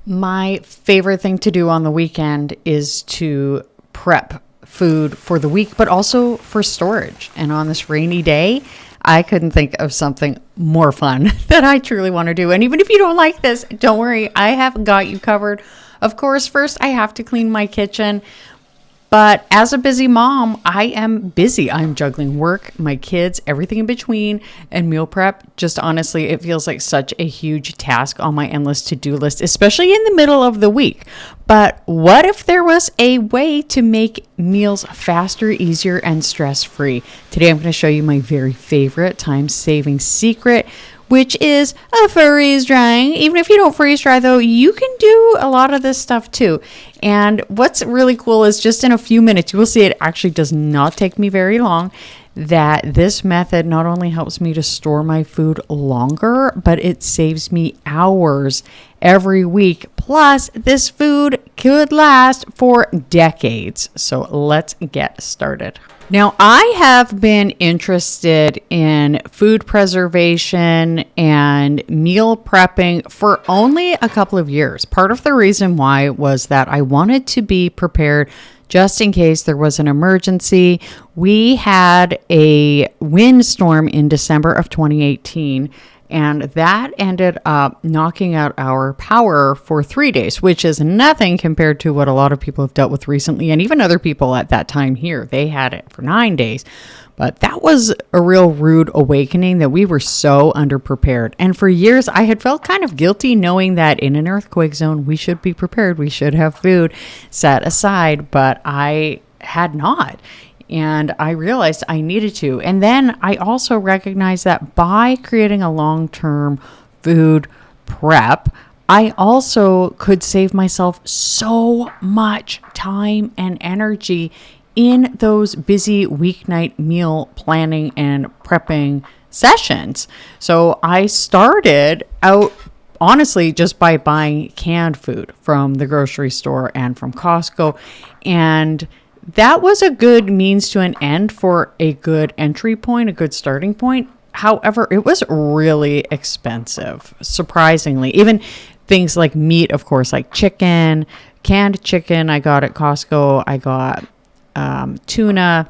My favorite thing to do on the weekend is to prep food for the week, but also for storage. And on this rainy day, I couldn't think of something more fun that I truly want to do. And even if you don't like this, don't worry, I have got you covered. Of course, first I have to clean my kitchen. But as a busy mom, I am busy. I'm juggling work, my kids, everything in between, and meal prep. Just honestly, it feels like such a huge task on my endless to-do list, especially in the middle of the week. But what if there was a way to make meals faster, easier, and stress-free? Today, I'm going to show you my very favorite time-saving secret, which is a freeze drying. Even if you don't freeze dry though, you can do a lot of this stuff too. And what's really cool is just in a few minutes, you will see it actually does not take me very long, that this method not only helps me to store my food longer, but it saves me hours every week. Plus, this food could last for decades. So let's get started. Now, I have been interested in food preservation and meal prepping for only a couple of years. Part of the reason why was that I wanted to be prepared just in case there was an emergency. We had a windstorm in December of 2018. And that ended up knocking out our power for 3 days, which is nothing compared to what a lot of people have dealt with recently. And even other people at that time here, they had it for 9 days. But that was a real rude awakening that we were so underprepared. And for years, I had felt kind of guilty knowing that in an earthquake zone, we should be prepared. We should have food set aside, but I had not. And I realized I needed to. And then I also recognized that by creating a long-term food prep, I also could save myself so much time and energy in those busy weeknight meal planning and prepping sessions. So I started out honestly just by buying canned food from the grocery store and from Costco. And that was a good means to an end for a good entry point, a good starting point. However, it was really expensive, surprisingly. Even things like meat, of course, like chicken, canned chicken I got at Costco. I got tuna,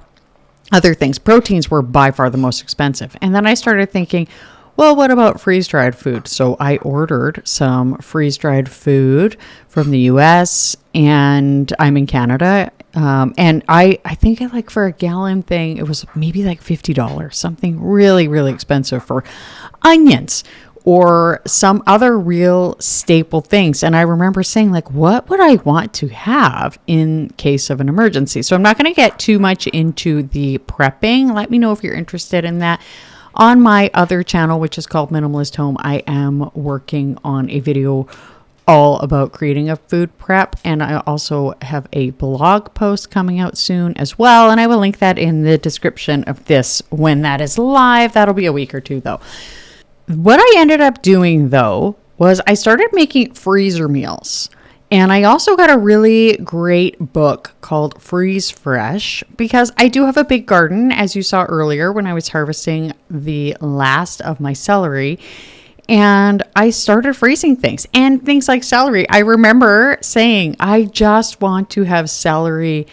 other things. Proteins were by far the most expensive. And then I started thinking, well, what about freeze-dried food? So I ordered some freeze-dried food from the US, and I'm in Canada. And I think like for a gallon thing, it was maybe like $50, something really, really expensive for onions or some other real staple things. And I remember saying like, what would I want to have in case of an emergency? So I'm not going to get too much into the prepping. Let me know if you're interested in that. On my other channel, which is called Minimalist Home, I am working on a video all about creating a food prep. And I also have a blog post coming out soon as well. And I will link that in the description of this when that is live. That'll be a week or two though. What I ended up doing though was I started making freezer meals. And I also got a really great book called Freeze Fresh because I do have a big garden, as you saw earlier when I was harvesting the last of my celery. And I started freezing things and things like celery. I remember saying, I just want to have celery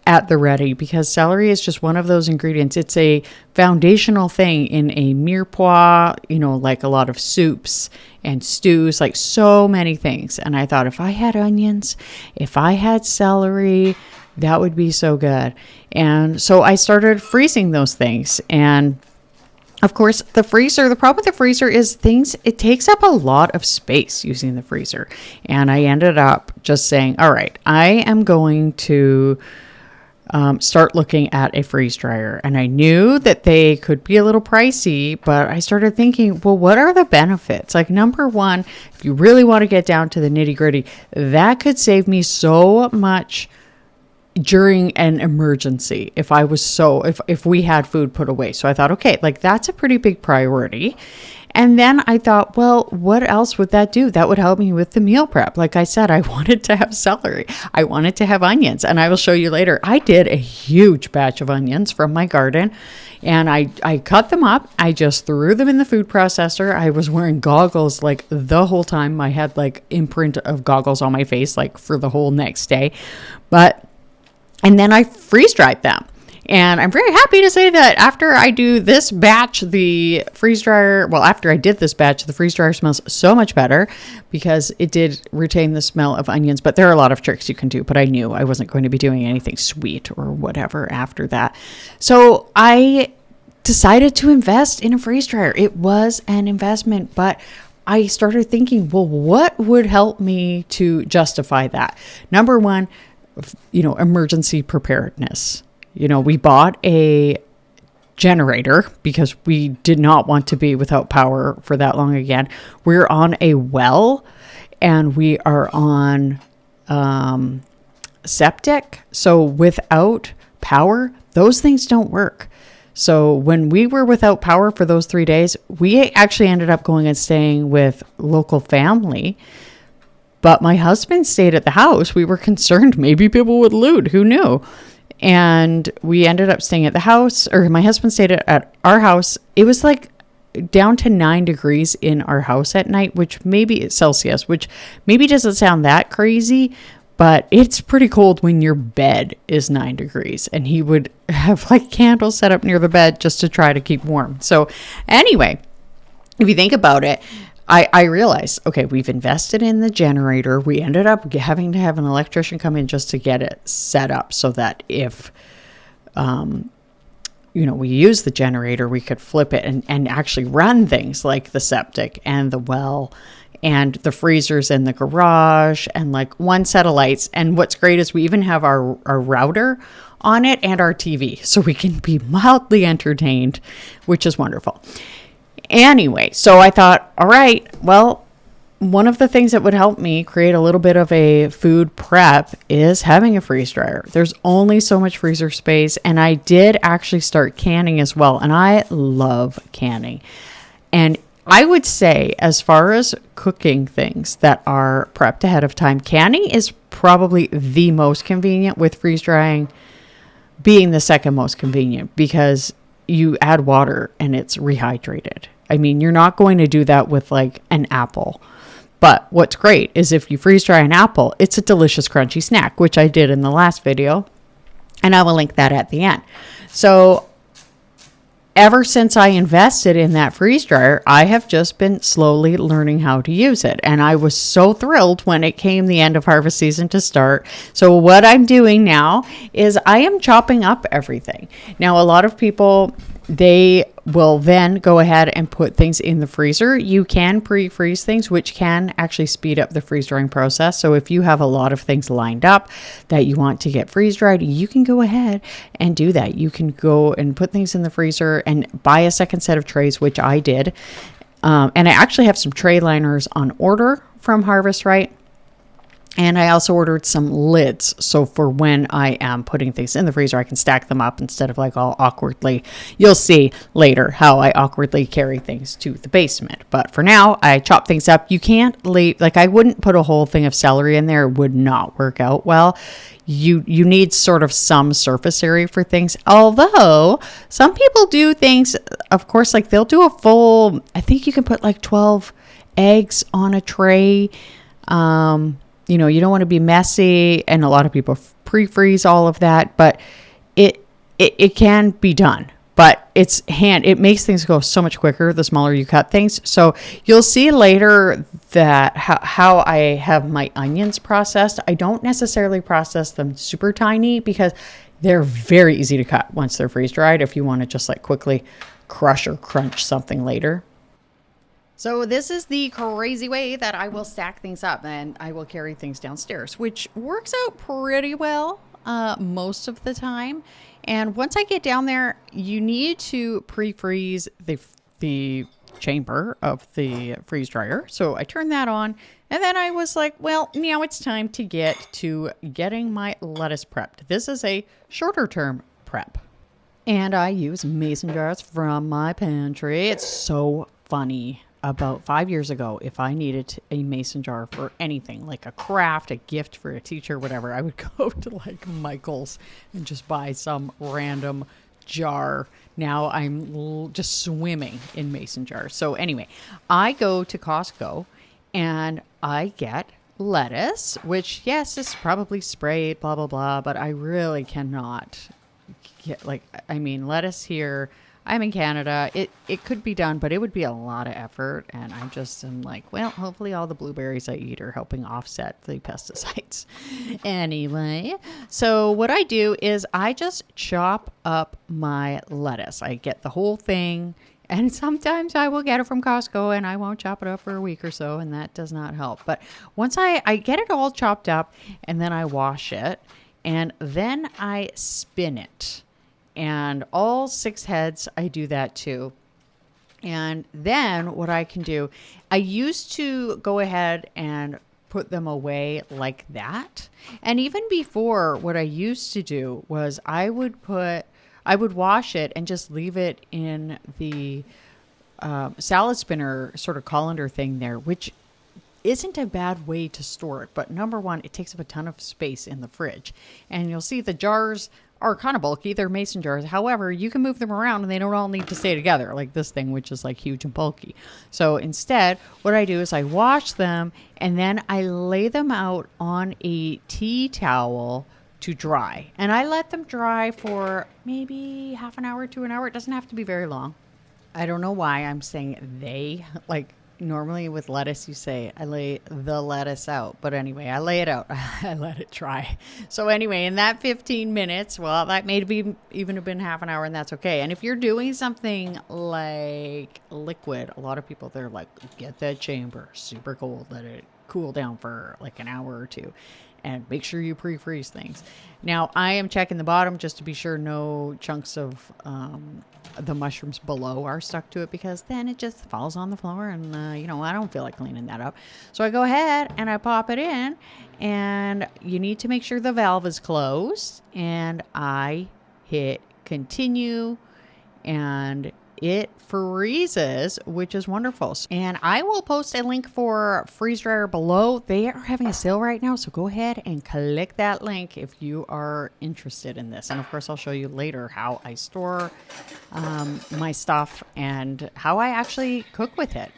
at the ready because celery is just one of those ingredients. It's a foundational thing in a mirepoix, like a lot of soups and stews, like so many things. And I thought if I had onions, if I had celery, that would be so good. And so I started freezing those things. And of course, the problem with the freezer is it takes up a lot of space using the freezer. And I ended up just saying, all right, I am going to start looking at a freeze dryer. And I knew that they could be a little pricey, but I started thinking, well, what are the benefits? Like number one, if you really want to get down to the nitty gritty, that could save me so much during an emergency if we had food put away. So I thought, okay, like that's a pretty big priority. And then I thought, well, what else would that do? That would help me with the meal prep. Like I said, I wanted to have celery. I wanted to have onions. And I will show you later. I did a huge batch of onions from my garden. And I cut them up. I just threw them in the food processor. I was wearing goggles like the whole time. I had like imprint of goggles on my face like for the whole next day. And then I freeze dried them. And I'm very happy to say that after I do this batch, the freeze dryer, well, after I did this batch, the freeze dryer smells so much better because it did retain the smell of onions. But there are a lot of tricks you can do, but I knew I wasn't going to be doing anything sweet or whatever after that. So I decided to invest in a freeze dryer. It was an investment, but I started thinking, well, what would help me to justify that? Number one, emergency preparedness. We bought a generator because we did not want to be without power for that long again. We're on a well and we are on septic. So without power, those things don't work. So when we were without power for those 3 days, we actually ended up going and staying with local family. But my husband stayed at the house. We were concerned maybe people would loot. Who knew? And we ended up staying at the house, or my husband stayed at our house. It was like down to 9 degrees in our house at night, which maybe Celsius, which maybe doesn't sound that crazy, but it's pretty cold when your bed is 9 degrees. And he would have like candles set up near the bed just to try to keep warm. So anyway, if you think about it, I realized, okay, we've invested in the generator. We ended up having to have an electrician come in just to get it set up so that if, we use the generator, we could flip it and actually run things like the septic and the well and the freezers in the garage and like one set of lights. And what's great is we even have our router on it and our TV so we can be mildly entertained, which is wonderful. Anyway, so I thought, all right, well, one of the things that would help me create a little bit of a food prep is having a freeze dryer. There's only so much freezer space, and I did actually start canning as well, and I love canning. And I would say, as far as cooking things that are prepped ahead of time, canning is probably the most convenient, with freeze drying being the second most convenient because you add water and it's rehydrated. I mean, you're not going to do that with like an apple. But what's great is if you freeze dry an apple, it's a delicious crunchy snack, which I did in the last video. And I will link that at the end. So ever since I invested in that freeze dryer, I have just been slowly learning how to use it. And I was so thrilled when it came the end of harvest season to start. So what I'm doing now is I am chopping up everything. Now, a lot of people, they will then go ahead and put things in the freezer. You can pre-freeze things, which can actually speed up the freeze drying process. So if you have a lot of things lined up that you want to get freeze dried, you can go ahead and do that. You can go and put things in the freezer and buy a second set of trays, which I did. And I actually have some tray liners on order from Harvest Right. And I also ordered some lids. So for when I am putting things in the freezer, I can stack them up instead of like all awkwardly. You'll see later how I awkwardly carry things to the basement. But for now, I chop things up. You can't leave, like I wouldn't put a whole thing of celery in there. It would not work out well. You need sort of some surface area for things. Although some people do things, of course, like they'll do a full, I think you can put like 12 eggs on a tray. You don't want to be messy, and a lot of people pre-freeze all of that, but it can be done. But it makes things go so much quicker the smaller you cut things. So you'll see later that how I have my onions processed. I don't necessarily process them super tiny because they're very easy to cut once they're freeze dried if you want to just like quickly crush or crunch something later. So this is the crazy way that I will stack things up, and I will carry things downstairs, which works out pretty well most of the time. And once I get down there, you need to pre-freeze the chamber of the freeze dryer. So I turned that on, and then I was like, well, now it's time to get to getting my lettuce prepped. This is a shorter term prep. And I use mason jars from my pantry. It's so funny about 5 years ago, if I needed a mason jar for anything, like a craft, a gift for a teacher, whatever, I would go to like Michael's and just buy some random jar. Now I'm just swimming in mason jars. So anyway, I go to Costco and I get lettuce, which, yes, is probably sprayed, blah, blah, blah, but I really cannot get, like, I mean, lettuce here, I'm in Canada. It could be done, but it would be a lot of effort. And I just am like, well, hopefully all the blueberries I eat are helping offset the pesticides. Anyway, so what I do is I just chop up my lettuce. I get the whole thing. And sometimes I will get it from Costco and I won't chop it up for a week or so. And that does not help. But once I get it all chopped up and then I wash it and then I spin it. And all 6 heads, I do that too. And then what I can do, I used to go ahead and put them away like that. And even before, what I used to do was I would wash it and just leave it in the salad spinner sort of colander thing there, which isn't a bad way to store it. But number one, it takes up a ton of space in the fridge. And you'll see the jars are kind of bulky. They're mason jars. However, you can move them around and they don't all need to stay together like this thing, which is like huge and bulky. So instead, what I do is I wash them and then I lay them out on a tea towel to dry. And I let them dry for maybe half an hour to an hour. It doesn't have to be very long. I don't know why I'm saying they, like, normally with lettuce, you say, I lay the lettuce out. But anyway, I lay it out. I let it dry. So anyway, in that 15 minutes, well, that may be even have been half an hour, and that's okay. And if you're doing something like liquid, a lot of people, they're like, get that chamber super cold, let it cool down for like an hour or two. And make sure you pre-freeze things. Now, I am checking the bottom just to be sure no chunks of the mushrooms below are stuck to it, because then it just falls on the floor and, I don't feel like cleaning that up. So I go ahead and I pop it in, and you need to make sure the valve is closed. And I hit continue, and it freezes, which is wonderful. And I will post a link for freeze dryer below. They are having a sale right now, so go ahead and click that link if you are interested in this. And of course, I'll show you later how I store my stuff and how I actually cook with it.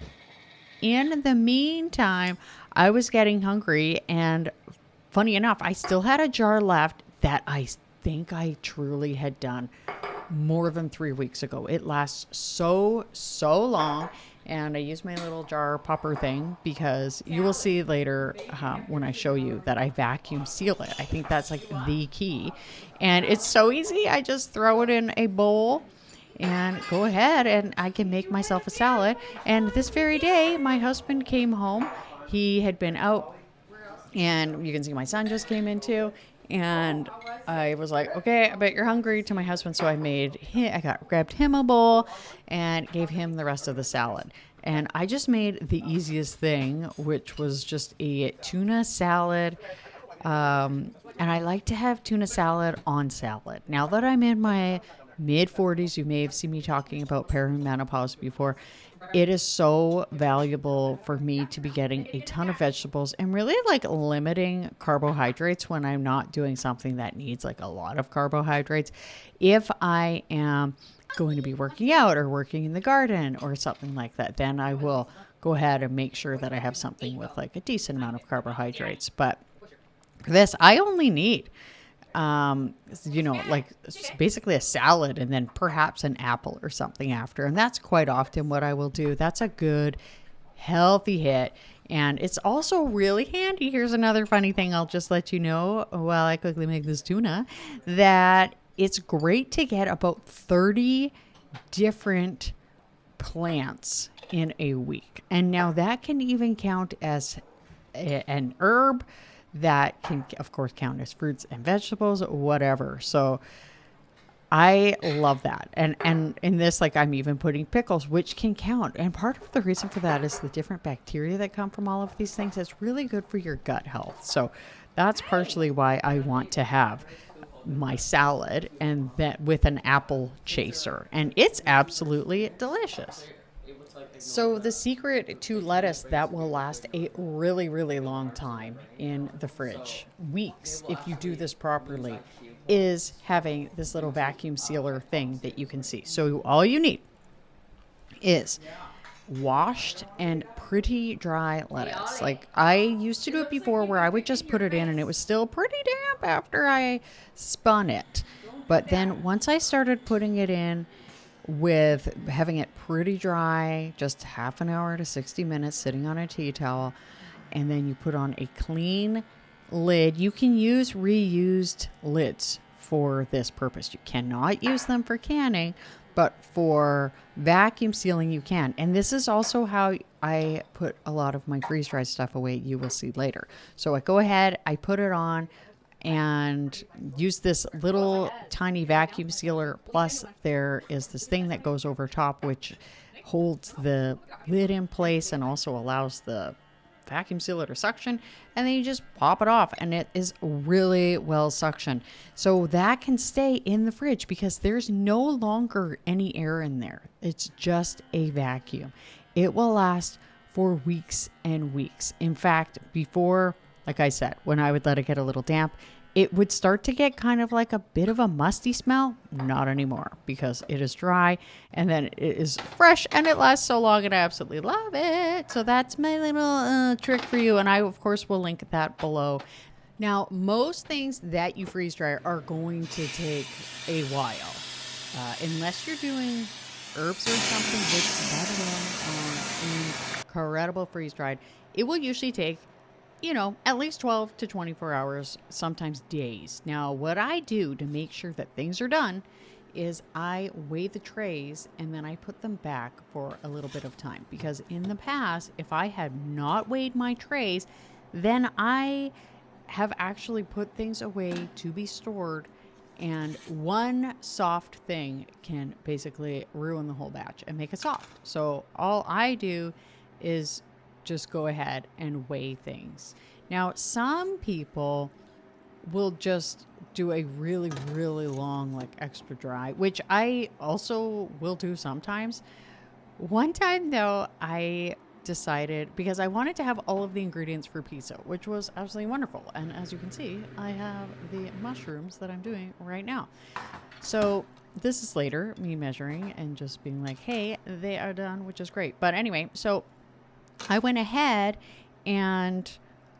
In the meantime, I was getting hungry, and funny enough, I still had a jar left that I think I truly had done more than 3 weeks ago. It lasts so long, and I use my little jar popper thing because you will see later when I show you that I vacuum seal it. I think that's like the key, and it's so easy. I just throw it in a bowl and go ahead and I can make myself a salad. And this very day, my husband came home. He had been out, and you can see my son just came in too. And I was like, okay, I bet you're hungry, to my husband. So I grabbed him a bowl and gave him the rest of the salad. And I just made the easiest thing, which was just a tuna salad. And I like to have tuna salad on salad. Now that I'm in my mid-40s, you may have seen me talking about perimenopause before. It is so valuable for me to be getting a ton of vegetables and really like limiting carbohydrates when I'm not doing something that needs like a lot of carbohydrates. If I am going to be working out or working in the garden or something like that, then I will go ahead and make sure that I have something with like a decent amount of carbohydrates. But for this, I only need like basically a salad and then perhaps an apple or something after. And that's quite often what I will do. That's a good, healthy hit. And it's also really handy. Here's another funny thing I'll just let you know while I quickly make this tuna, that it's great to get about 30 different plants in a week. And now that can even count as an herb. That can, of course, count as fruits and vegetables, whatever. So I love that. And in this, like, I'm even putting pickles, which can count. And part of the reason for that is the different bacteria that come from all of these things. It's really good for your gut health. So that's partially why I want to have my salad and that with an apple chaser. And it's absolutely delicious. So the secret to lettuce that will last a really, really long time in the fridge, weeks if you do this properly, is having this little vacuum sealer thing that you can see. So all you need is washed and pretty dry lettuce. Like I used to do it before where I would just put it in and it was still pretty damp after I spun it. But then once I started putting it in with having it pretty dry, just half an hour to 60 minutes sitting on a tea towel, and then you put on a clean lid. You can use reused lids for this purpose. You cannot use them for canning, but for vacuum sealing you can. And this is also how I put a lot of my freeze-dried stuff away. You will see later. So I go ahead, I put it on and use this little tiny vacuum sealer. Plus there is this thing that goes over top which holds the lid in place and also allows the vacuum sealer to suction, and then you just pop it off and it is really well suctioned. So that can stay in the fridge because there's no longer any air in there. It's just a vacuum. It will last for weeks and weeks. In fact, before, like I said, when I would let it get a little damp, it would start to get kind of like a bit of a musty smell. Not anymore because it is dry and then it is fresh and it lasts so long and I absolutely love it. So that's my little trick for you. And I, of course, will link that below. Now, most things that you freeze dry are going to take a while. Unless you're doing herbs or something, which, by the way, incredible freeze dried, it will usually take at least 12 to 24 hours, sometimes days. Now, what I do to make sure that things are done is I weigh the trays and then I put them back for a little bit of time. Because in the past, if I had not weighed my trays, then I have actually put things away to be stored. And one soft thing can basically ruin the whole batch and make it soft. So all I do is just go ahead and weigh things. Now, some people will just do a really, really long, like extra dry, which I also will do sometimes. One time though, I decided, because I wanted to have all of the ingredients for pizza, which was absolutely wonderful. And as you can see, I have the mushrooms that I'm doing right now. So this is later, me measuring and just being like, hey, they are done, which is great. But anyway, so I went ahead and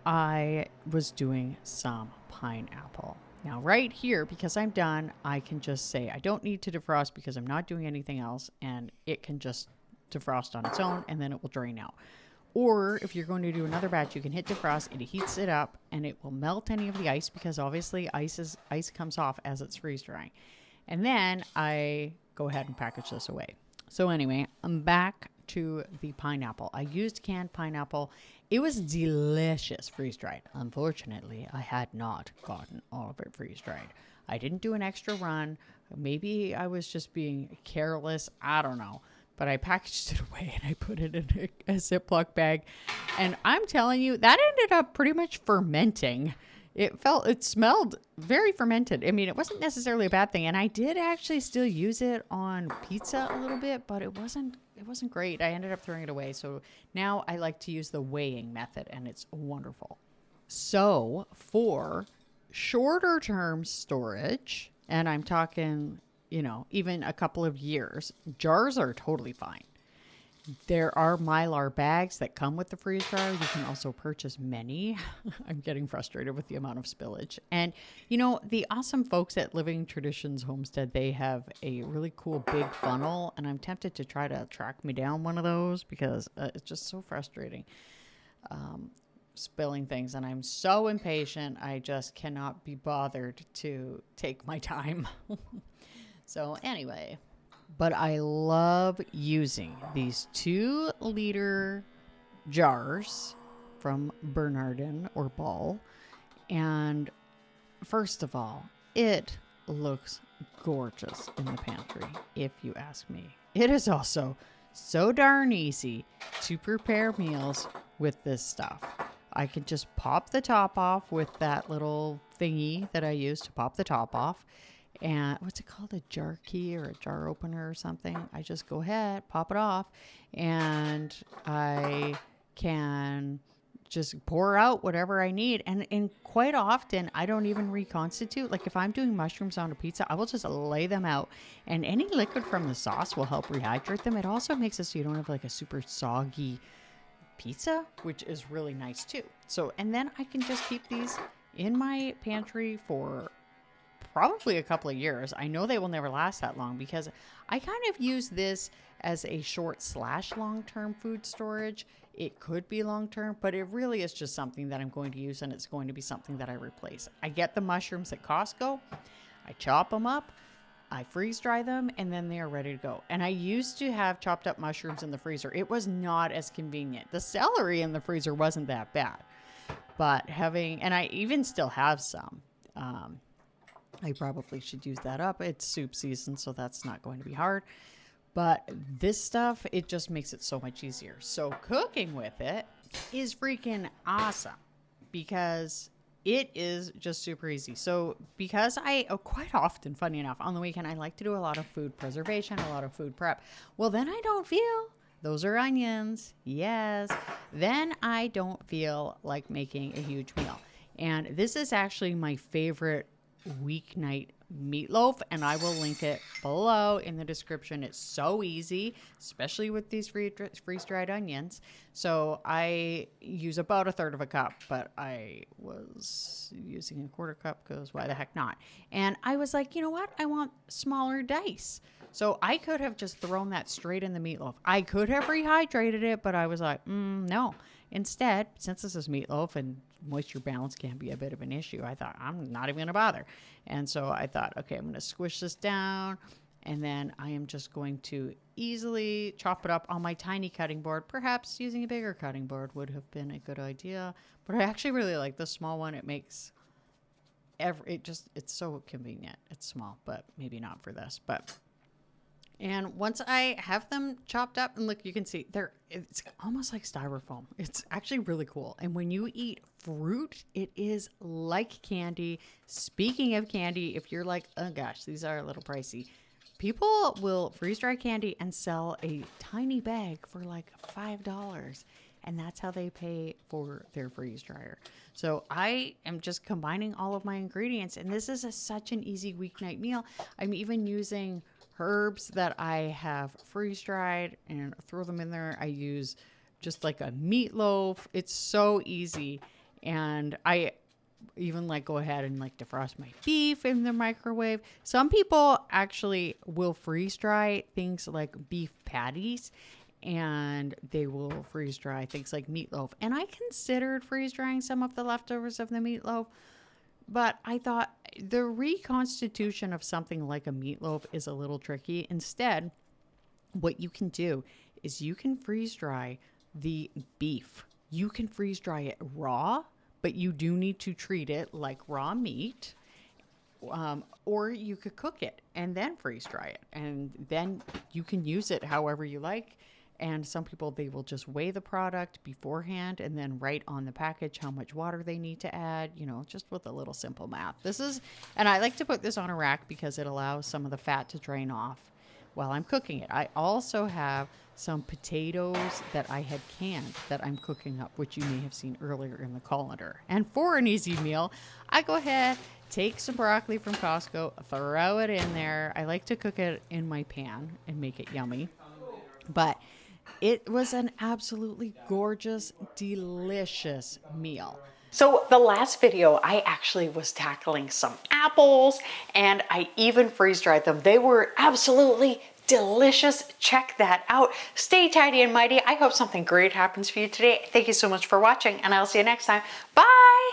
I was doing some pineapple. Now right here, because I'm done, I can just say I don't need to defrost because I'm not doing anything else, and it can just defrost on its own and then it will drain out. Or if you're going to do another batch, you can hit defrost, it heats it up and it will melt any of the ice because obviously ice comes off as it's freeze drying. And then I go ahead and package this away. So anyway, I'm back to the pineapple. I used canned pineapple. It was delicious freeze dried. Unfortunately, I had not gotten all of it freeze dried. I didn't do an extra run. Maybe I was just being careless. I don't know. But I packaged it away and I put it in a Ziploc bag. And I'm telling you, that ended up pretty much fermenting. It smelled very fermented. I mean, it wasn't necessarily a bad thing. And I did actually still use it on pizza a little bit, but it wasn't great. I ended up throwing it away. So now I like to use the weighing method and it's wonderful. So for shorter term storage, and I'm talking, even a couple of years, jars are totally fine. There are Mylar bags that come with the freeze dryer. You can also purchase many. I'm getting frustrated with the amount of spillage. And, the awesome folks at Living Traditions Homestead, they have a really cool big funnel. And I'm tempted to try to track me down one of those because it's just so frustrating spilling things. And I'm so impatient. I just cannot be bothered to take my time. So anyway. But I love using these 2-liter jars from Bernardin or Ball. And first of all, it looks gorgeous in the pantry, if you ask me. It is also so darn easy to prepare meals with this stuff. I can just pop the top off with that little thingy that I use to pop the top off. and what's it called? A jar key or a jar opener or something. I just go ahead, pop it off, and I can just pour out whatever I need. And quite often I don't even reconstitute. Like if I'm doing mushrooms on a pizza, I will just lay them out, and any liquid from the sauce will help rehydrate them. It also makes it so you don't have like a super soggy pizza, which is really nice too. So, and then I can just keep these in my pantry for probably a couple of years. I know they will never last that long because I kind of use this as a short / long-term food storage. It could be long-term, but it really is just something that I'm going to use, and it's going to be something that I replace. I get the mushrooms at Costco. I chop them up. I freeze dry them, and then they are ready to go. And I used to have chopped up mushrooms in the freezer. It was not as convenient. The celery in the freezer wasn't that bad, but and I even still have some. I probably should use that up. It's soup season, so that's not going to be hard. But this stuff, it just makes it so much easier. So cooking with it is freaking awesome because it is just super easy. So because quite often, funny enough, on the weekend, I like to do a lot of food preservation, a lot of food prep. Well, then I don't feel, those are onions, yes. Then I don't feel like making a huge meal. And this is actually my favorite weeknight meatloaf, and I will link it below in the description. It's so easy, especially with these freeze-dried onions. So I use about 1/3 cup, but I was using a 1/4 cup because why the heck not? And I was like, you know what? I want smaller dice. So I could have just thrown that straight in the meatloaf. I could have rehydrated it, but I was like, no. Instead, since this is meatloaf and moisture balance can be a bit of an issue, I thought I'm not even going to bother. And so I thought, okay, I'm going to squish this down, and then I am just going to easily chop it up on my tiny cutting board. Perhaps using a bigger cutting board would have been a good idea, but I actually really like the small one. It makes it's so convenient. It's small, but maybe not for this, and once I have them chopped up, and look, you can see it's almost like styrofoam. It's actually really cool. And when you eat fruit, it is like candy. Speaking of candy, if you're like, oh gosh, these are a little pricey, people will freeze dry candy and sell a tiny bag for like $5. And that's how they pay for their freeze dryer. So I am just combining all of my ingredients, and this is such an easy weeknight meal. I'm even using herbs that I have freeze dried and throw them in there. I use just like a meatloaf. It's so easy. And I even like go ahead and like defrost my beef in the microwave. Some people actually will freeze dry things like beef patties, and they will freeze dry things like meatloaf. And I considered freeze drying some of the leftovers of the meatloaf, but I thought the reconstitution of something like a meatloaf is a little tricky. Instead, what you can do is you can freeze dry the beef. You can freeze dry it raw, but you do need to treat it like raw meat. Or you could cook it and then freeze dry it, and then you can use it however you like. And some people, they will just weigh the product beforehand and then write on the package how much water they need to add, just with a little simple math. And I like to put this on a rack because it allows some of the fat to drain off while I'm cooking it. I also have some potatoes that I had canned that I'm cooking up, which you may have seen earlier in the colander. And for an easy meal, I go ahead, take some broccoli from Costco, throw it in there. I like to cook it in my pan and make it yummy. But it was an absolutely gorgeous, delicious meal. So the last video, I actually was tackling some apples, and I even freeze dried them. They were absolutely delicious. Check that out. Stay tidy and mighty. I hope something great happens for you today. Thank you so much for watching, and I'll see you next time. Bye.